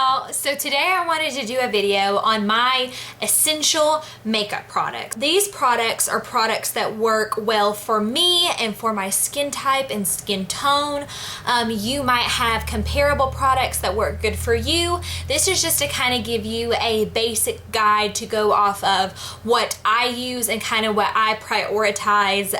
y'all, so today I wanted to do a video on my essential makeup products. These products are products that work well for me and for my skin type and skin tone. You might have comparable products that work good for you. This is just to kind of give you a basic guide to go off of what I use and kind of what I prioritize,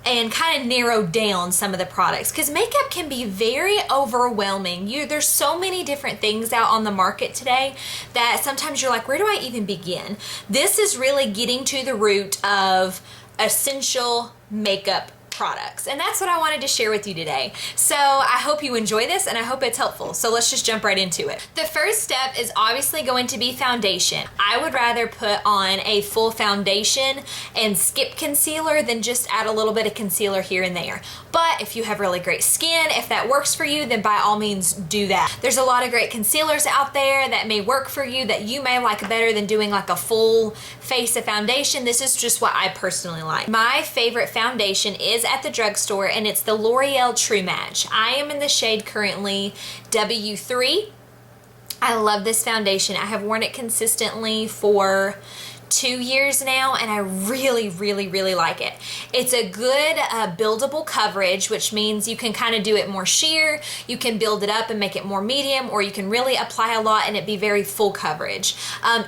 and kind of narrow down some of the products, because makeup can be very overwhelming. There's so many different things out on the market today that sometimes you're like, where do I even begin? This is really getting to the root of essential makeup products, and that's what I wanted to share with you today. So I hope you enjoy this and I hope it's helpful. So let's just jump right into it. The first step is obviously going to be foundation. I would rather put on a full foundation and skip concealer than just add a little bit of concealer here and there. But if you have really great skin, if that works for you, then by all means do that. There's a lot of great concealers out there that may work for you that you may like better than doing like a full face of foundation. This is just what I personally like. My favorite foundation is at the drugstore, and it's the L'Oreal True Match. I am in the shade currently W3. I love this foundation. I have worn it consistently for 2 years now, and I really like it. It's a good buildable coverage, which means you can kind of do it more sheer, you can build it up and make it more medium, or you can really apply a lot and it be very full coverage.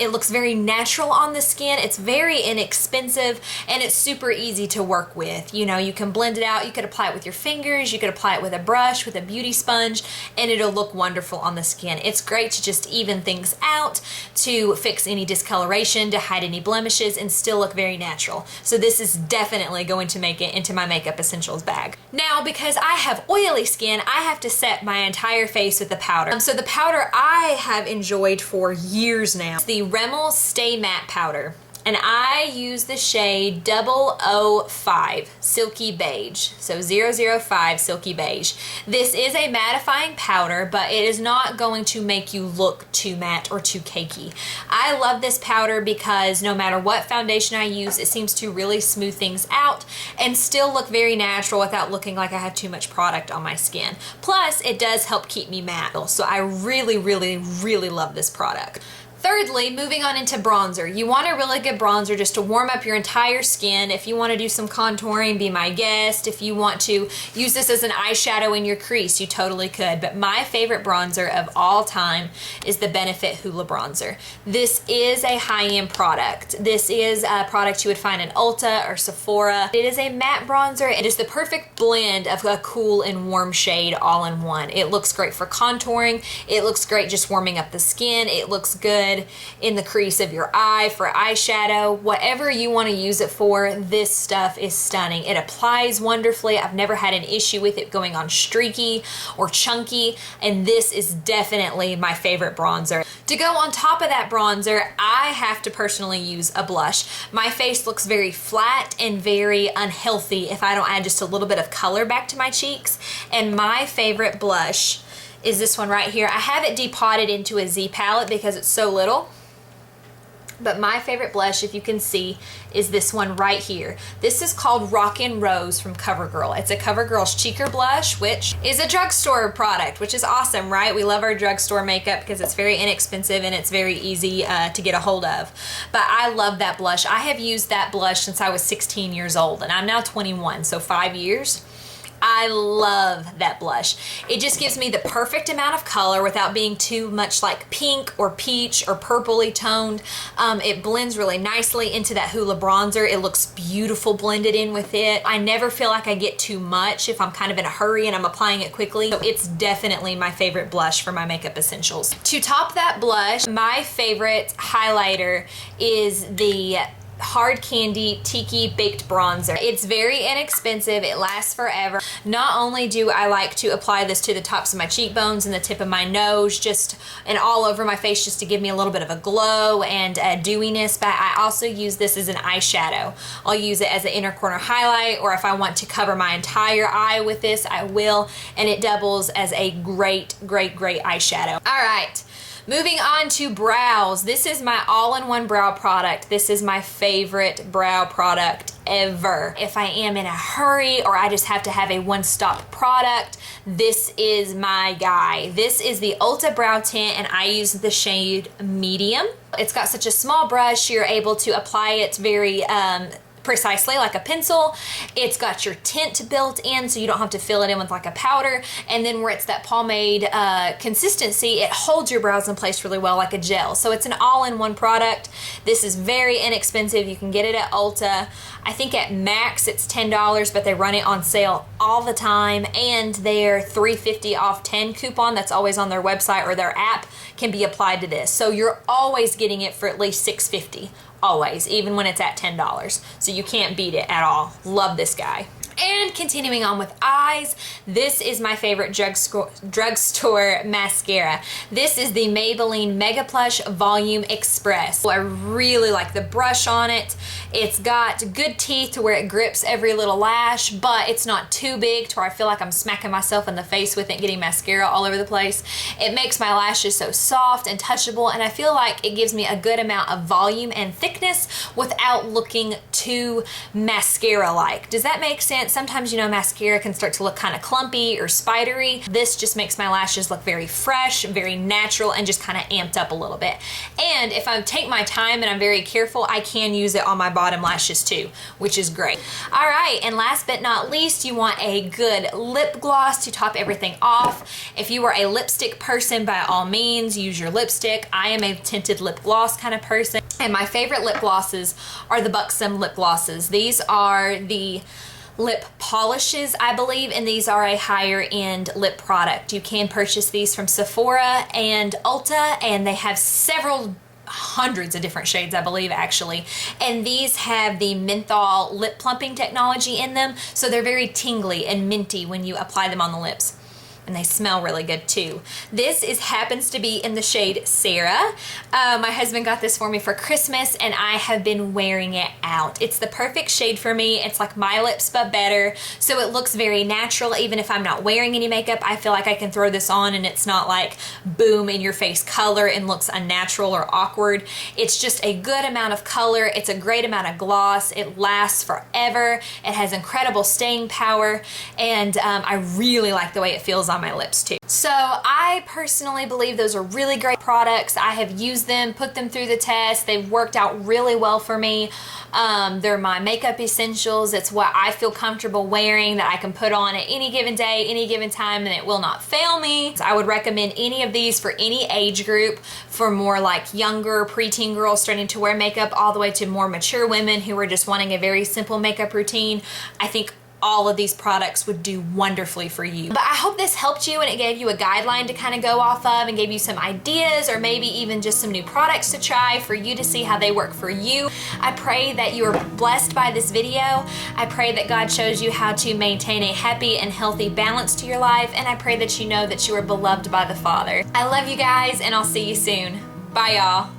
It looks very natural on the skin, it's very inexpensive, and it's super easy to work with. You know, you can blend it out, you could apply it with your fingers, you could apply it with a brush, with a beauty sponge, and it'll look wonderful on the skin. It's great to just even things out, to fix any discoloration, to hide any blemishes, and still look very natural. So this is definitely going to make it into my makeup essentials bag. Now, because I have oily skin, I have to set my entire face with the powder. So the powder I have enjoyed for years now is the Rimmel Stay Matte Powder. And I use the shade 005 Silky Beige. So 005 Silky Beige. This is a mattifying powder, but it is not going to make you look too matte or too cakey. I love this powder because no matter what foundation I use, it seems to really smooth things out and still look very natural without looking like I have too much product on my skin. Plus, it does help keep me matte. So I really love this product. Thirdly, moving on into bronzer. You want a really good bronzer just to warm up your entire skin. If you want to do some contouring, be my guest. If you want to use this as an eyeshadow in your crease, you totally could. But my favorite bronzer of all time is the Benefit Hoola Bronzer. This is a high-end product. This is a product you would find in Ulta or Sephora. It is a matte bronzer. It is the perfect blend of a cool and warm shade all in one. It looks great for contouring. It looks great just warming up the skin. It looks good in the crease of your eye for eyeshadow. Whatever you want to use it for, this stuff is stunning. It applies wonderfully. I've never had an issue with it going on streaky or chunky, and this is definitely my favorite bronzer. To go on top of that bronzer, I have to personally use a blush. My face looks very flat and very unhealthy if I don't add just a little bit of color back to my cheeks, and my favorite blush is this one right here. I have it depotted into a Z palette because it's so little. But my favorite blush, if you can see, is this one right here. This is called Rockin' Rose from CoverGirl. It's a CoverGirl's cheeker blush, which is a drugstore product, which is awesome, right? We love our drugstore makeup because it's very inexpensive and it's very easy to get a hold of. But I love that blush. I have used that blush since I was 16 years old, and I'm now 21, so 5 years. I love that blush. It just gives me the perfect amount of color without being too much like pink or peach or purpley toned. It blends really nicely into that Hoola bronzer. It looks beautiful blended in with it. I never feel like I get too much if I'm kind of in a hurry and I'm applying it quickly. So it's definitely my favorite blush for my makeup essentials. To top that blush, my favorite highlighter is the Hard Candy Tiki Baked Bronzer. It's very inexpensive. It lasts forever. Not only do I like to apply this to the tops of my cheekbones and the tip of my nose, and all over my face just to give me a little bit of a glow and a dewiness, but I also use this as an eyeshadow. I'll use it as an inner corner highlight, or if I want to cover my entire eye with this, I will, and it doubles as a great eyeshadow. All right. Moving on to brows. This is my all-in-one brow product. This is my favorite favorite brow product ever. If I am in a hurry or I just have to have a one-stop product, this is my guy. This is the Ulta Brow Tint, and I use the shade medium. It's got such a small brush, you're able to apply it very precisely like a pencil. It's got your tint built in, so you don't have to fill it in with like a powder. And then where it's that pomade consistency, it holds your brows in place really well like a gel. So it's an all-in-one product. This is very inexpensive. You can get it at Ulta. I think at max it's $10, but they run it on sale all the time, and their $3.50 off 10 coupon that's always on their website or their app can be applied to this. So you're always getting it for at least $6.50. Always, even when it's at $10. So you can't beat it at all. Love this guy. And continuing on with eyes, this is my favorite drugstore mascara. This is the Maybelline Mega Plush Volume Express. I really like the brush on it. It's got good teeth to where it grips every little lash, but it's not too big to where I feel like I'm smacking myself in the face with it, getting mascara all over the place. It makes my lashes so soft and touchable, and I feel like it gives me a good amount of volume and thickness without looking too mascara-like. Does that make sense? Sometimes, you know, mascara can start to look kind of clumpy or spidery. This just makes my lashes look very fresh, very natural, and just kind of amped up a little bit. And if I take my time and I'm very careful, I can use it on my bottom lashes too, which is great. All right, and last but not least, you want a good lip gloss to top everything off. If you are a lipstick person, by all means, use your lipstick. I am a tinted lip gloss kind of person, and my favorite lip glosses are the Buxom lip glosses. These are the lip polishes, I believe, and these are a higher end lip product. You can purchase these from Sephora and Ulta, and they have several hundreds of different shades, I believe, actually. And these have the menthol lip plumping technology in them, so they're very tingly and minty when you apply them on the lips. And they smell really good too. This happens to be in the shade Sarah. My husband got this for me for Christmas, and I have been wearing it out. It's the perfect shade for me. It's like my lips but better, so it looks very natural. Even if I'm not wearing any makeup, I feel like I can throw this on and it's not like boom in your face color and looks unnatural or awkward. It's just a good amount of color. It's a great amount of gloss. It lasts forever. It has incredible staying power, and I really like the way it feels on my lips too. So I personally believe those are really great products. I have used them, put them through the test. They've worked out really well for me. They're my makeup essentials. It's what I feel comfortable wearing, that I can put on at any given day, any given time, and it will not fail me. So I would recommend any of these for any age group, for more like younger preteen girls starting to wear makeup, all the way to more mature women who are just wanting a very simple makeup routine. I think all of these products would do wonderfully for you. But I hope this helped you and it gave you a guideline to kind of go off of and gave you some ideas, or maybe even just some new products to try for you to see how they work for you. I pray that you are blessed by this video. I pray that God shows you how to maintain a happy and healthy balance to your life, and I pray that you know that you are beloved by the Father. I love you guys, and I'll see you soon. Bye, y'all.